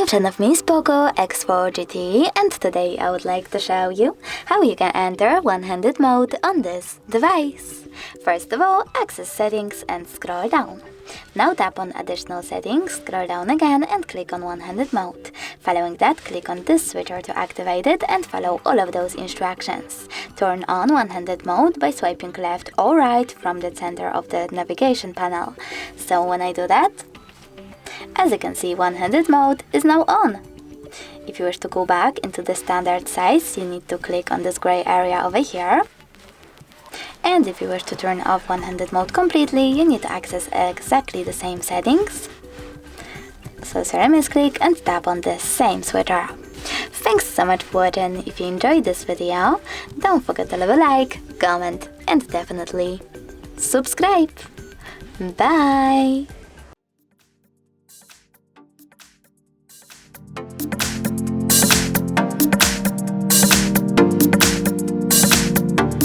Attention of me is POCO X4 GT, and today I would like to show you how you can enter one-handed mode on this device. First of all, access settings and scroll down. Now tap on additional settings, scroll down again and click on one-handed mode. Following that, click on this switcher to activate it and follow all of those instructions. Turn on one-handed mode by swiping left or right from the center of the navigation panel. So when I do that, as you can see, one-handed mode is now on. If you wish to go back into the standard size, you need to click on this gray area over here. And if you wish to turn off one-handed mode completely, you need to access exactly the same settings. So misclick and tap on this same switcher. Thanks so much for watching. If you enjoyed this video, don't forget to leave a like, comment and definitely subscribe. Bye!